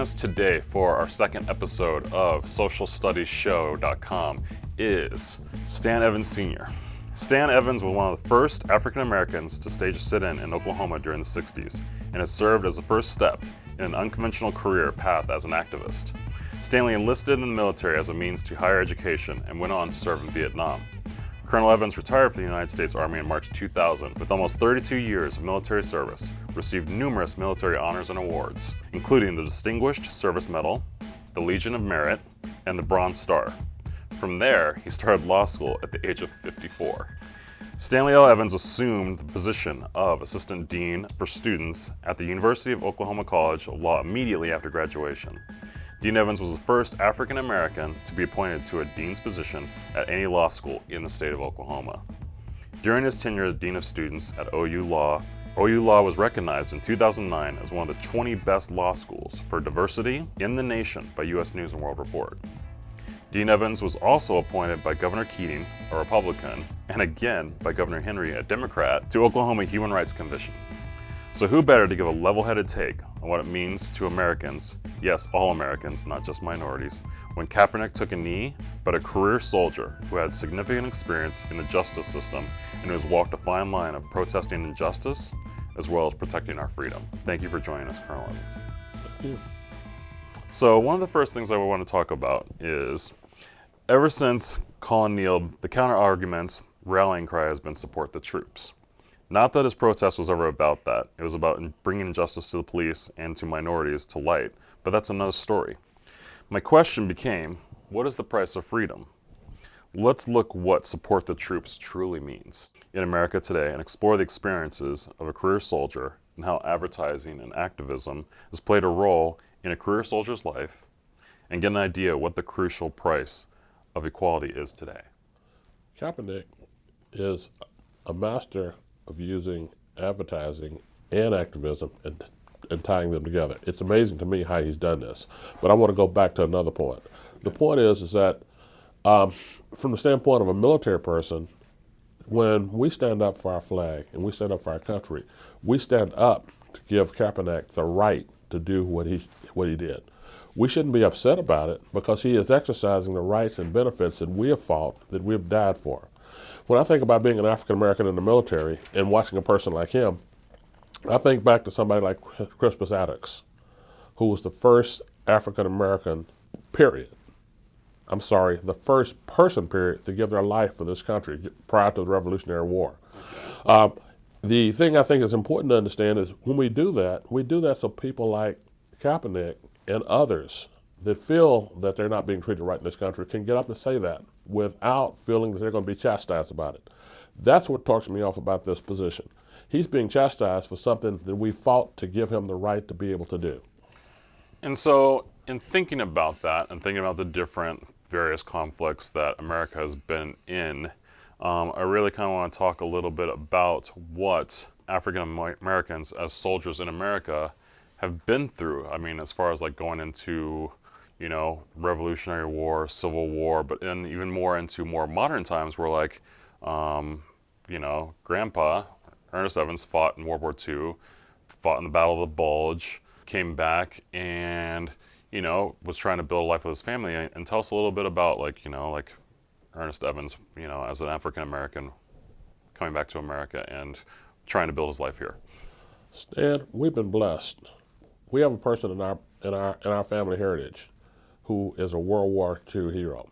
us today for our second episode of socialstudiesshow.com is Stan Evans Sr. Stan Evans was one of the first African Americans to stage a sit-in in Oklahoma during the 60s, and has served as the first step in an unconventional career path as an activist. Stanley enlisted in the military as a means to higher education and went on to serve in Vietnam. Colonel Evans retired from the United States Army in March 2000 with almost 32 years of military service, received numerous military honors and awards, including the Distinguished Service Medal, the Legion of Merit, and the Bronze Star. From there, he started law school at the age of 54. Stanley L. Evans assumed the position of Assistant Dean for Students at the University of Oklahoma College of Law immediately after graduation. Dean Evans was the first African American to be appointed to a dean's position at any law school in the state of Oklahoma. During his tenure as Dean of Students at OU Law was recognized in 2009 as one of the 20 best law schools for diversity in the nation by U.S. News & World Report. Dean Evans was also appointed by Governor Keating, a Republican, and again by Governor Henry, a Democrat, to Oklahoma Human Rights Commission. So who better to give a level-headed take on what it means to Americans, yes, all Americans, not just minorities, when Kaepernick took a knee, but a career soldier who had significant experience in the justice system and who has walked a fine line of protesting injustice as well as protecting our freedom. Thank you for joining us, Colonel Evans. Thank you. So one of the first things I want to talk about is, ever since Colin kneeled, the counter-argument's rallying cry has been support the troops. Not that his protest was ever about that. It was about bringing injustice to the police and to minorities to light, but that's another story. My question became, what is the price of freedom? Let's look what support the troops truly means in America today and explore the experiences of a career soldier and how advertising and activism has played a role in a career soldier's life, and get an idea what the crucial price of equality is today. Kaepernick is a master of using advertising and activism and tying them together. It's amazing to me how he's done this. But I want to go back to another point. The point is that from the standpoint of a military person, when we stand up for our flag and we stand up for our country, we stand up to give Kaepernick the right to do what he did. We shouldn't be upset about it because he is exercising the rights and benefits that we have fought, that we have died for. When I think about being an African American in the military and watching a person like him, I think back to somebody like Crispus Attucks, who was the first African American, the first person, period, to give their life for this country prior to the Revolutionary War. The thing I think is important to understand is when we do that so people like Kaepernick and others that feel that they're not being treated right in this country can get up and say that without feeling that they're going to be chastised about it. That's what talks me off about this position. He's being chastised for something that we fought to give him the right to be able to do. And so in thinking about that and thinking about the different various conflicts that America has been in, I really kind of want to talk a little bit about what African Americans as soldiers in America have been through. I mean, as far as like going into, Revolutionary War, Civil War, but even more into more modern times where like, Grandpa, Ernest Evans, fought in World War II, fought in the Battle of the Bulge, came back and, was trying to build a life with his family. And tell us a little bit about like Ernest Evans, as an African American coming back to America and trying to build his life here. Stan, we've been blessed. We have a person in our family heritage who is a World War II hero.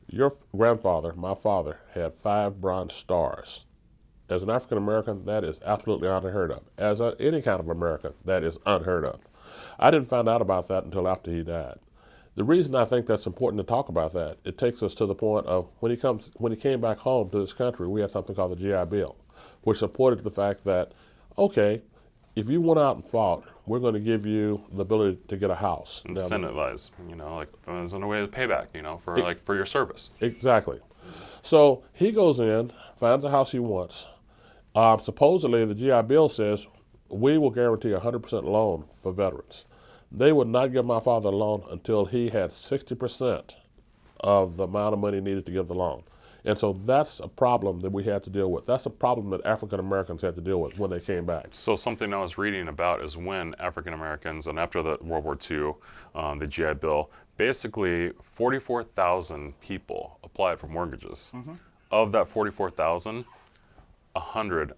Your grandfather, my father, had 5 Bronze Stars. As an African American, that is absolutely unheard of. As any kind of American, that is unheard of. I didn't find out about that until after he died. The reason I think that's important to talk about that, it takes us to the point of when he came back home to this country, we had something called the GI Bill, which supported the fact that, okay, if you went out and fought, we're going to give you the ability to get a house. Incentivize, as a way to pay back, for your service. Exactly. So he goes in, finds a house he wants. Supposedly the GI Bill says we will guarantee a 100% loan for veterans. They would not give my father a loan until he had 60% of the amount of money needed to give the loan. And so that's a problem that we had to deal with. That's a problem that African Americans had to deal with when they came back. So something I was reading about is when African Americans, and after the World War II, the GI Bill, basically 44,000 people applied for mortgages. Of that 44,000, 100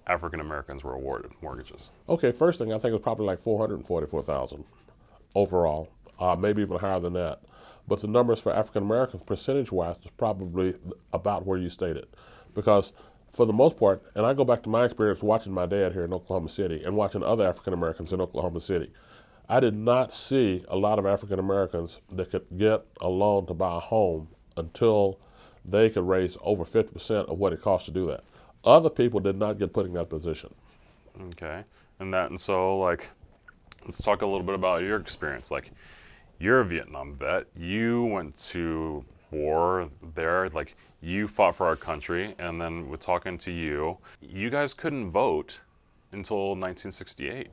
African Americans were awarded mortgages. Okay, first thing, I think it was probably like 444,000 overall, maybe even higher than that. But the numbers for African Americans, percentage-wise, is probably about where you stated. Because for the most part, and I go back to my experience watching my dad here in Oklahoma City and watching other African Americans in Oklahoma City, I did not see a lot of African Americans that could get a loan to buy a home until they could raise over 50% of what it costs to do that. Other people did not get put in that position. Okay, and so like, let's talk a little bit about your experience. Like, you're a Vietnam vet. You went to war there. Like, you fought for our country, and then with talking to you, you guys couldn't vote until 1968.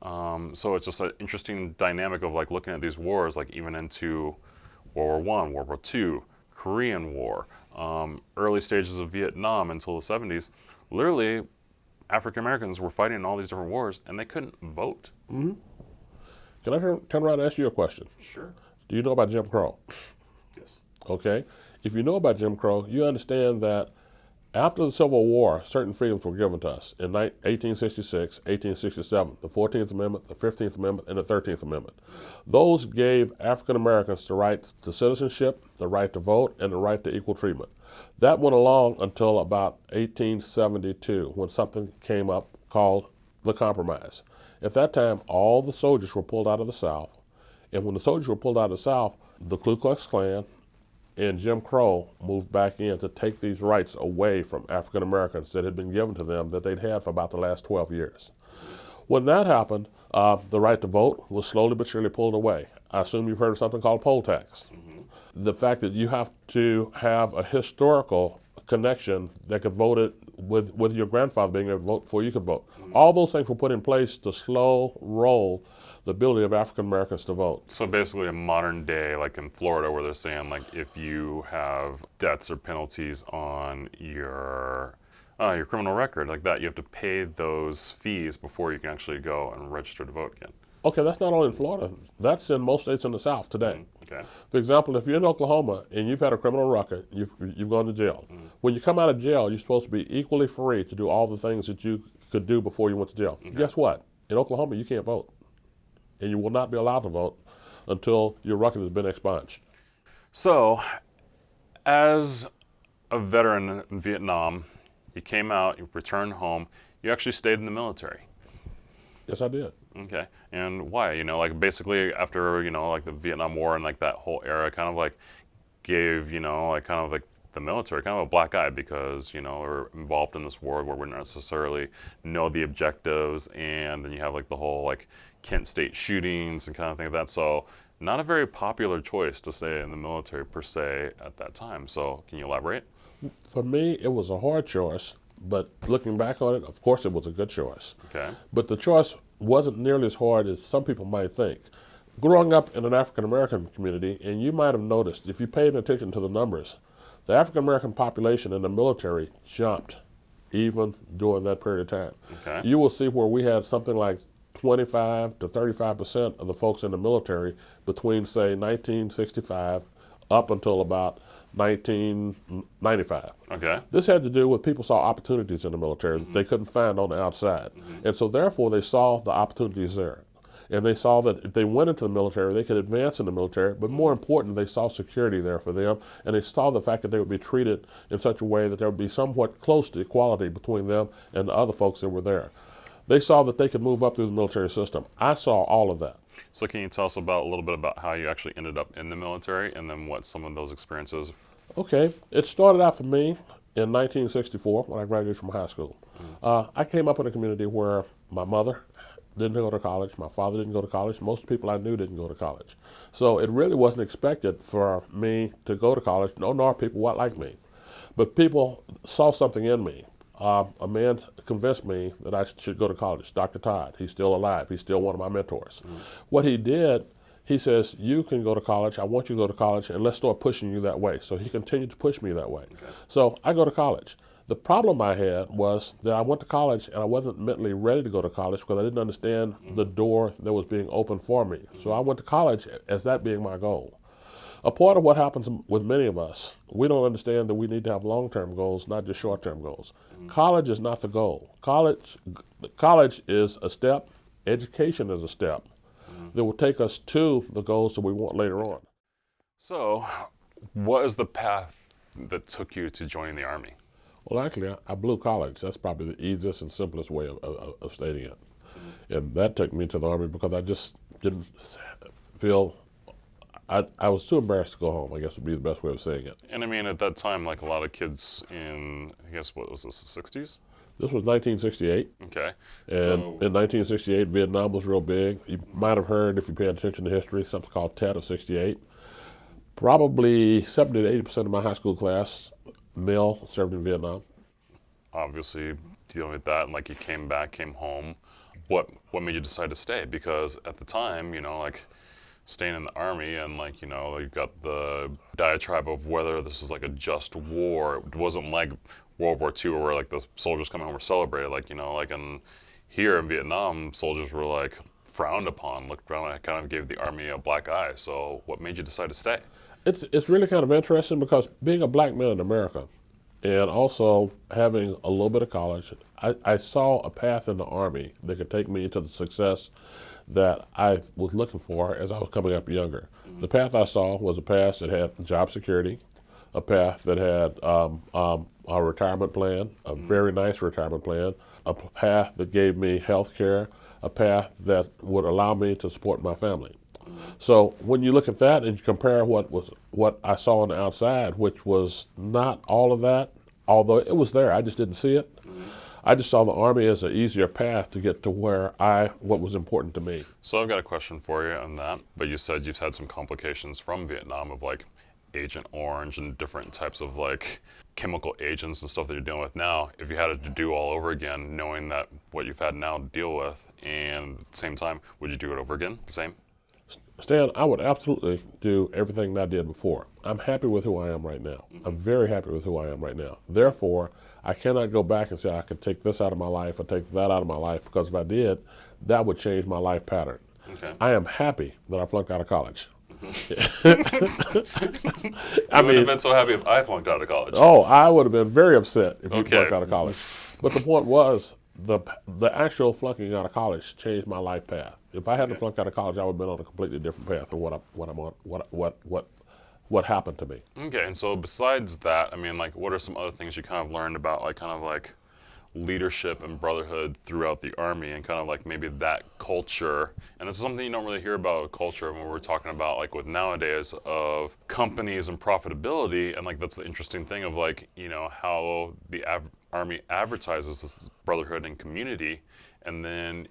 So it's just an interesting dynamic of like looking at these wars, like even into World War I, World War II, Korean War, early stages of Vietnam until the 70s. Literally, African Americans were fighting in all these different wars, and they couldn't vote. Mm-hmm. Can I turn around and ask you a question? Sure. Do you know about Jim Crow? Yes. Okay. If you know about Jim Crow, you understand that after the Civil War, certain freedoms were given to us in 1866, 1867, the 14th Amendment, the 15th Amendment, and the 13th Amendment. Those gave African Americans the right to citizenship, the right to vote, and the right to equal treatment. That went along until about 1872, when something came up called the Compromise. At that time, all the soldiers were pulled out of the South, and when the soldiers were pulled out of the South, the Ku Klux Klan and Jim Crow moved back in to take these rights away from African Americans that had been given to them that they'd had for about the last 12 years. When that happened, the right to vote was slowly but surely pulled away. I assume you've heard of something called poll tax. Mm-hmm. The fact that you have to have a historical connection that could vote it with your grandfather being able to vote before you could vote. Mm-hmm. All those things were put in place to slow roll the ability of African Americans to vote. So basically a modern day, like in Florida, where they're saying like if you have debts or penalties on your criminal record like that, you have to pay those fees before you can actually go and register to vote again. Okay, that's not only in Florida. That's in most states in the South today. Mm-hmm. Okay. For example, if you're in Oklahoma and you've had a criminal record, you've gone to jail. Mm-hmm. When you come out of jail, you're supposed to be equally free to do all the things that you could do before you went to jail. Okay. Guess what? In Oklahoma, you can't vote. And you will not be allowed to vote until your record has been expunged. So, as a veteran in Vietnam, you came out, you returned home, you actually stayed in the military. Yes, I did. Okay, and why? You know, like basically after, you know, like the Vietnam War and like that whole era kind of like gave, you know, like kind of like the military kind of a black eye because, you know, we're involved in this war where we don't necessarily know the objectives, and then you have like the whole like Kent State shootings and kind of thing like that. So not a very popular choice to stay in the military per se at that time. So can you elaborate? For me, it was a hard choice, but looking back on it, of course it was a good choice. Okay. But the choice wasn't nearly as hard as some people might think. Growing up in an African American community, and you might have noticed, if you paid attention to the numbers, the African American population in the military jumped even during that period of time. Okay. You will see where we had something like 25 to 35% of the folks in the military between, say, 1965 up until about 1995. Okay. This had to do with people saw opportunities in the military that they couldn't find on the outside. And so therefore they saw the opportunities there. And they saw that if they went into the military, they could advance in the military, but more important, they saw security there for them, and they saw the fact that they would be treated in such a way that there would be somewhat close to equality between them and the other folks that were there. They saw that they could move up through the military system. I saw all of that. So can you tell us about a little bit about how you actually ended up in the military and then what some of those experiences? Okay, it started out for me in 1964 when I graduated from high school. I came up in a community where my mother didn't go to college, my father didn't go to college, most people I knew didn't go to college. So it really wasn't expected for me to go to college, nor people like me. But people saw something in me. A man convinced me that I should go to college, Dr. Todd. He's still alive. He's still one of my mentors. What he did, he says, you can go to college, I want you to go to college, and let's start pushing you that way. So he continued to push me that way. Okay. So I go to college. The problem I had was that I went to college and I wasn't mentally ready to go to college because I didn't understand the door that was being opened for me. So I went to college as that being my goal. A part of what happens with many of us, we don't understand that we need to have long-term goals, not just short-term goals. College is not the goal. College is a step. Education is a step that will take us to the goals that we want later on. So, what is the path that took you to joining the Army? Well, actually, I blew college. That's probably the easiest and simplest way of stating it. And that took me to the Army because I just didn't feel, I was too embarrassed to go home, I guess would be the best way of saying it. And I mean, at that time, like a lot of kids in, I guess, what was this, the 60s? This was 1968. Okay. And in 1968, Vietnam was real big. You might have heard, if you pay attention to history, something called TET of 68. Probably 70 to 80% of my high school class, male, served in Vietnam. Obviously, dealing with that, and like you came back, came home. What made you decide to stay? Because at the time, you know, like staying in the Army and like, you know, you've got the diatribe of whether this is like a just war. It wasn't like World War II where like the soldiers coming home were celebrated. Like, you know, like here in Vietnam, soldiers were like frowned upon, looked around, and kind of gave the Army a black eye. So what made you decide to stay? It's really kind of interesting because being a black man in America and also having a little bit of college, I saw a path in the Army that could take me to the success that I was looking for as I was coming up younger. The path I saw was a path that had job security, a path that had a retirement plan, a very nice retirement plan, a path that gave me health care, a path that would allow me to support my family. So when you look at that and you compare what I saw on the outside, which was not all of that, although it was there, I just didn't see it. I just saw the Army as an easier path to get to what was important to me. So I've got a question for you on that, but you said you've had some complications from Vietnam of like Agent Orange and different types of like chemical agents and stuff that you're dealing with now. If you had it to do all over again, knowing that what you've had now to deal with, and at the same time, would you do it over again, the same? Stan, I would absolutely do everything that I did before. I'm happy with who I am right now. I'm very happy with who I am right now. Therefore, I cannot go back and say I could take this out of my life or take that out of my life, because if I did, that would change my life pattern. Okay. I am happy that I flunked out of college. I wouldn't have been so happy if I flunked out of college. Oh, I would have been very upset if you Okay. flunked out of college. But the point was, the actual flunking out of college changed my life path. If I hadn't flunked out of college, I would have been on a completely different path than what I'm on. What happened to me. Okay, and so besides that, I mean, like, what are some other things you kind of learned about, like, kind of like leadership and brotherhood throughout the Army, and kind of like maybe that culture? And this is something you don't really hear about culture when we're talking about, like, with nowadays of companies and profitability, and like that's the interesting thing of like, you know, how the Army advertises this brotherhood and community, and then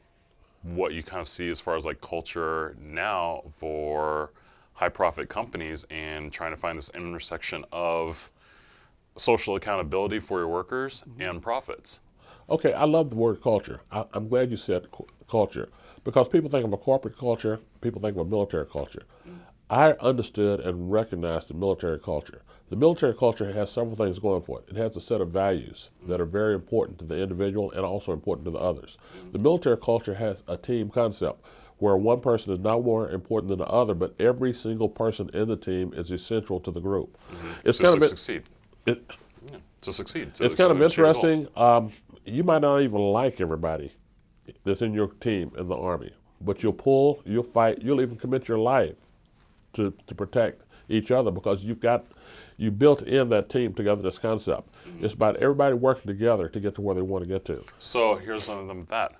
what you kind of see as far as like culture now for high profit companies and trying to find this intersection of social accountability for your workers and profits. Okay, I love the word culture. I'm glad you said culture, because people think of a corporate culture, people think of a military culture. I understood and recognized the military culture. The military culture has several things going for it. It has a set of values that are very important to the individual and also important to the others. The military culture has a team concept where one person is not more important than the other, but every single person in the team is essential to the group. It's kind of succeed. To succeed. It's kind of interesting. You might not even like everybody that's in your team in the Army, but you'll pull, you'll fight, you'll even commit your life to protect each other, because you built in that team together this concept. It's about everybody working together to get to where they want to get to. So here's something with that.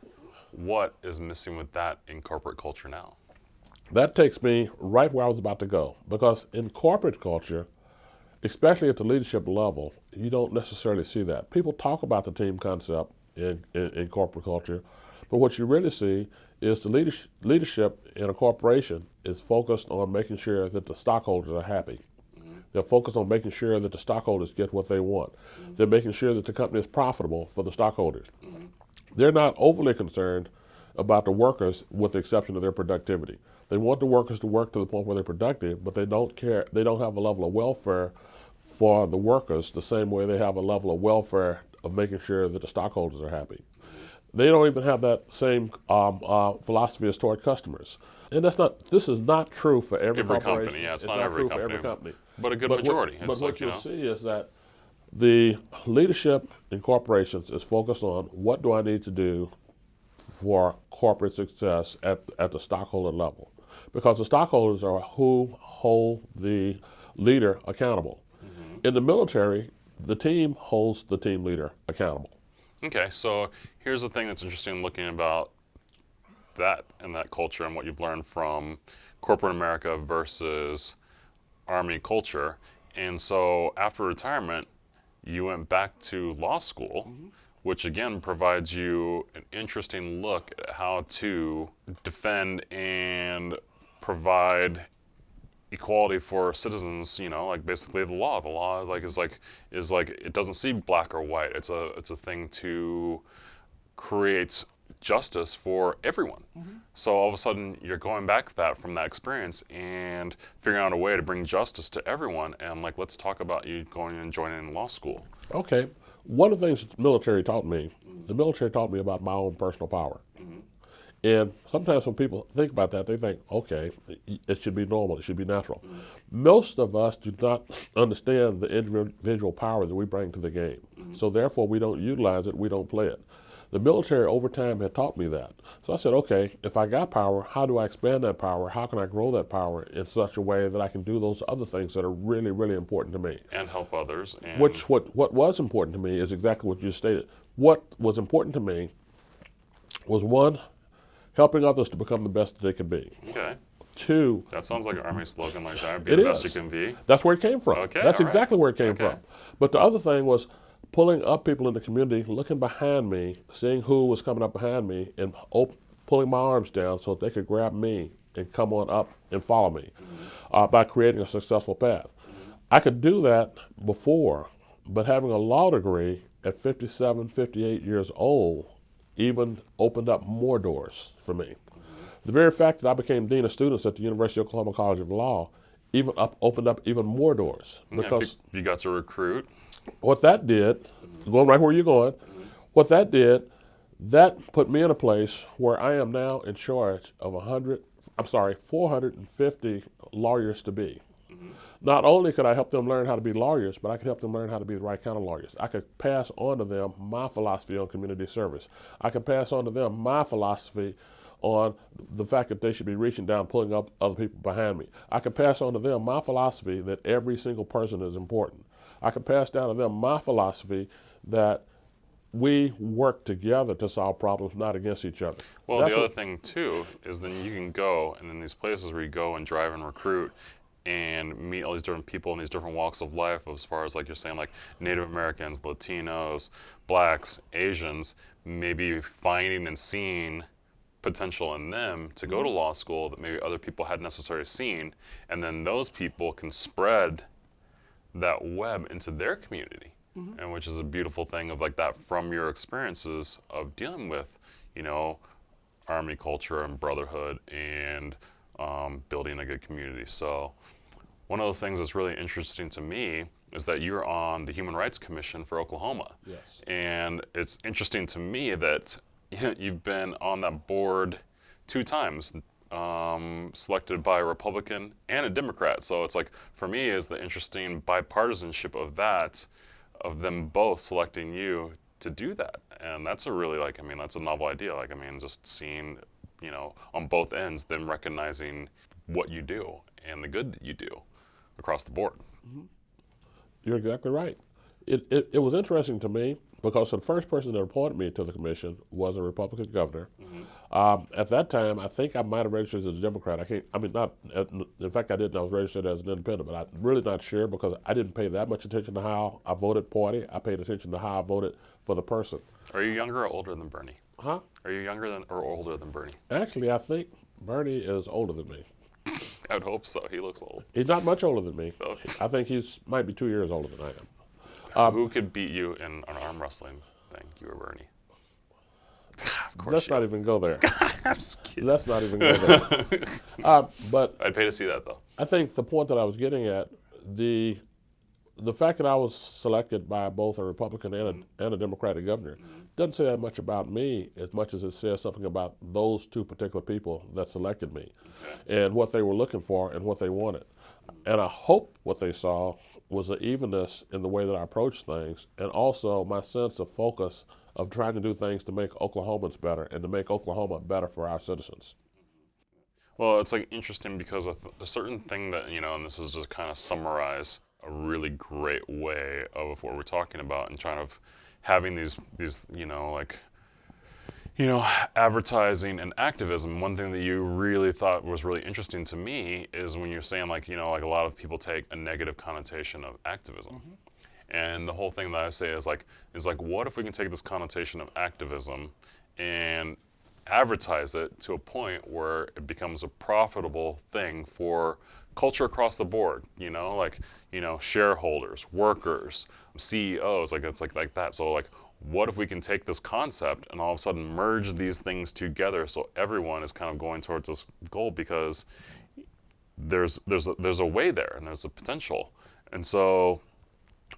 What is missing with that in corporate culture now? That takes me right where I was about to go, because in corporate culture, especially at the leadership level, you don't necessarily see that. People talk about the team concept in corporate culture, but what you really see is the leadership in a corporation is focused on making sure that the stockholders are happy. They're focused on making sure that the stockholders get what they want. They're making sure that the company is profitable for the stockholders. They're not overly concerned about the workers with the exception of their productivity. They want the workers to work to the point where they're productive, but they don't care. They don't have a level of welfare for the workers the same way they have a level of welfare of making sure that the stockholders are happy. They don't even have that same philosophy as toward customers. And this is not true for every corporation. Company, yeah, it's not true for every company. But a good majority. But what you'll see is that the leadership in corporations is focused on what do I need to do for corporate success at the stockholder level. Because the stockholders are who hold the leader accountable. In the military, the team holds the team leader accountable. Okay, so here's the thing that's interesting looking about that and that culture and what you've learned from corporate America versus Army culture. And so after retirement, you went back to law school, which again provides you an interesting look at how to defend and provide equality for citizens, like basically the law. The law is like it doesn't see black or white. It's a thing to create justice for everyone. So all of a sudden you're going back from that experience and figuring out a way to bring justice to everyone. And let's talk about you going and joining law school. Okay, one of the things the military taught me about my own personal power. And sometimes when people think about that, they think, okay, it should be normal, it should be natural. Most of us do not understand the individual power that we bring to the game. So therefore, we don't utilize it, we don't play it. The military over time had taught me that. So I said, okay, if I got power, how do I expand that power? How can I grow that power in such a way that I can do those other things that are really, really important to me? And help others. And What was important to me is exactly what you stated. What was important to me was, one, helping others to become the best that they can be. Okay. Two. That sounds like an Army slogan like that. Be the best you can be. That's where it came from. Okay. That's exactly where it came from. But the other thing was pulling up people in the community, looking behind me, seeing who was coming up behind me, and pulling my arms down so that they could grab me and come on up and follow me by creating a successful path. I could do that before, but having a law degree at 57, 58 years old even opened up more doors for me. The very fact that I became Dean of Students at the University of Oklahoma College of Law opened up even more doors. Because you got to recruit. What that did, going right where you're going, what that did, that put me in a place where I am now in charge of 450 lawyers to be. Not only could I help them learn how to be lawyers, but I could help them learn how to be the right kind of lawyers. I could pass on to them my philosophy on community service. I could pass on to them my philosophy on the fact that they should be reaching down, pulling up other people behind me. I could pass on to them my philosophy that every single person is important. I could pass down to them my philosophy that we work together to solve problems, not against each other. Well, the other thing too is then you can go, and in these places where you go and drive and recruit and meet all these different people in these different walks of life, as far as like you're saying, like Native Americans, Latinos, Blacks, Asians, maybe finding and seeing potential in them to go to law school that maybe other people hadn't necessarily seen, and then those people can spread that web into their community, and which is a beautiful thing of like that from your experiences of dealing with, Army culture and brotherhood and building a good community. So one of the things that's really interesting to me is that you're on the Human Rights Commission for Oklahoma. Yes. And it's interesting to me that you've been on that board 2 times, selected by a Republican and a Democrat. So it's like, for me, is the interesting bipartisanship of that, of them both selecting you to do that. And that's a really, that's a novel idea. Just seeing, on both ends, them recognizing what you do and the good that you do across the board. You're exactly right. It was interesting to me because the first person that appointed me to the commission was a Republican governor. At that time, I think I might have registered as a Democrat. In fact, I didn't. I was registered as an independent, but I'm really not sure because I didn't pay that much attention to how I voted party. I paid attention to how I voted for the person. Are you younger or older than Bernie? Huh? Are you younger than or older than Bernie? Actually, I think Bernie is older than me. I would hope so. He looks old. He's not much older than me. Okay. I think he's might be 2 years older than I am. Who could beat you in an arm wrestling thing? You or Bernie? Of course. Let's not even go there. I'm just kidding. Let's not even go there. But I'd pay to see that though. I think the point that I was getting at, the fact that I was selected by both a Republican and a Democratic governor doesn't say that much about me as much as it says something about those two particular people that selected me and what they were looking for and what they wanted. And I hope what they saw was the evenness in the way that I approached things, and also my sense of focus of trying to do things to make Oklahomans better and to make Oklahoma better for our citizens. Well, it's like interesting because a certain thing that, and this is just kind of summarize a really great way of what we're talking about and trying of having these advertising and activism. One thing that you really thought was really interesting to me is when you're saying like a lot of people take a negative connotation of activism. And the whole thing that I say is like, what if we can take this connotation of activism and advertise it to a point where it becomes a profitable thing for culture across the board, shareholders, workers, CEOs, it's like that. So like, what if we can take this concept and all of a sudden merge these things together so everyone is kind of going towards this goal, because there's a way there and there's a potential. And so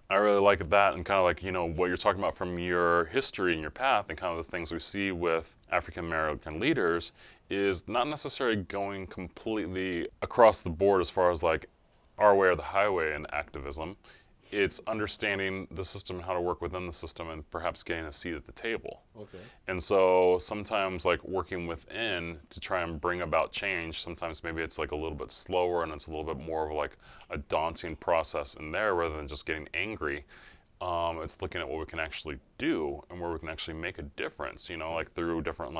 I really like that, and kind of like, what you're talking about from your history and your path and kind of the things we see with African American leaders is not necessarily going completely across the board as far as like our way or the highway in activism. It's understanding the system and how to work within the system and perhaps getting a seat at the table. Okay. And so sometimes like working within to try and bring about change, sometimes maybe it's like a little bit slower and it's a little bit more of like a daunting process in there rather than just getting angry. It's looking at what we can actually do and where we can actually make a difference, like through different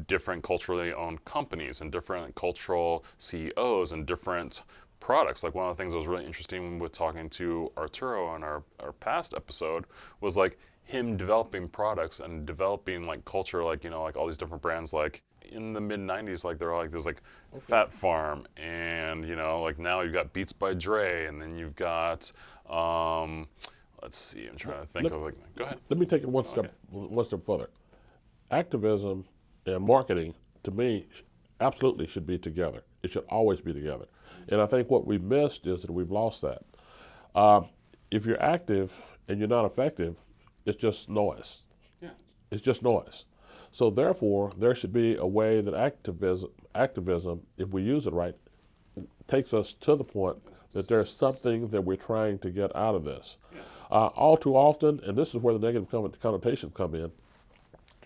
different culturally owned companies and different cultural CEOs and different products. Like one of the things that was really interesting with talking to Arturo on our past episode was like him developing products and developing like culture, like like all these different brands. Like in the mid 90s, like they're all like there's like Fat Farm, and like now you've got Beats by Dre, and then you've got let's see, I'm trying to think of like, go ahead. Let me take it one step further. Activism and marketing, to me, absolutely should be together. It should always be together. And I think what we've missed is that we've lost that. If you're active and you're not effective, it's just noise. Yeah. It's just noise. So therefore, there should be a way that activism, if we use it right, takes us to the point that there's something that we're trying to get out of this. Yeah. All too often, and this is where the negative connotations come in,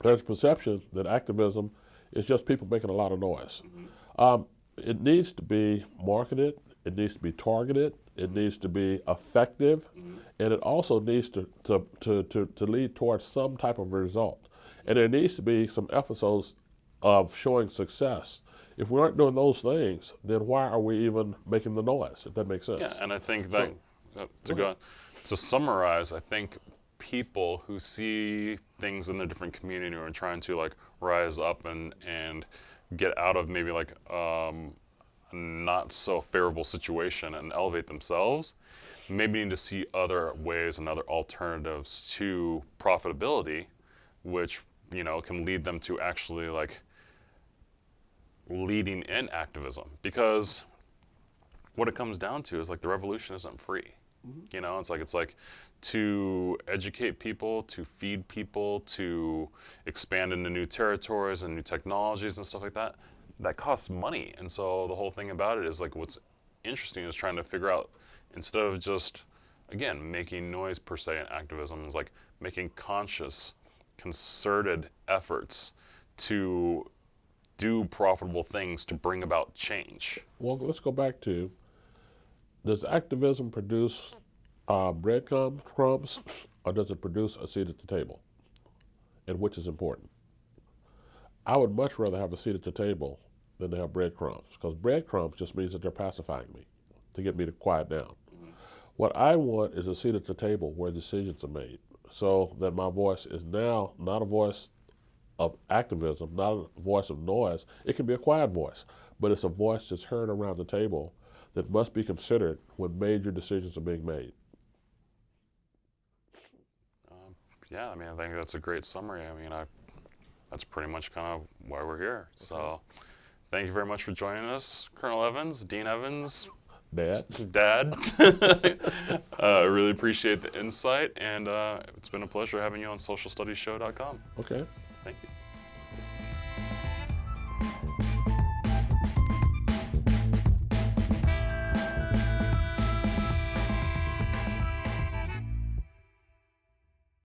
there's a perception that activism is just people making a lot of noise. It needs to be marketed, it needs to be targeted, it needs to be effective, and it also needs to lead towards some type of result. And there needs to be some episodes of showing success. If we aren't doing those things, then why are we even making the noise, if that makes sense? Yeah, and I think that, to summarize, I think people who see things in their different community or are trying to like rise up and get out of maybe like a not so favorable situation and elevate themselves, maybe need to see other ways and other alternatives to profitability, which can lead them to actually like leading in activism. Because what it comes down to is like the revolution isn't free. It's like to educate people, to feed people, to expand into new territories and new technologies and stuff like that, that costs money. And so the whole thing about it is like what's interesting is trying to figure out, instead of just, again, making noise per se in activism, is like making conscious, concerted efforts to do profitable things to bring about change. Well, let's go back to, does activism produce breadcrumbs, or does it produce a seat at the table? And which is important? I would much rather have a seat at the table than to have breadcrumbs, because breadcrumbs just means that they're pacifying me, to get me to quiet down. What I want is a seat at the table where decisions are made, so that my voice is now not a voice of activism, not a voice of noise. It can be a quiet voice, but it's a voice that's heard around the table that must be considered when major decisions are being made. Yeah, I mean, I think that's a great summary. I mean, that's pretty much kind of why we're here. Okay. So thank you very much for joining us, Colonel Evans, Dean Evans. Dad. I really appreciate the insight, and it's been a pleasure having you on socialstudiesshow.com. Okay. Thank you.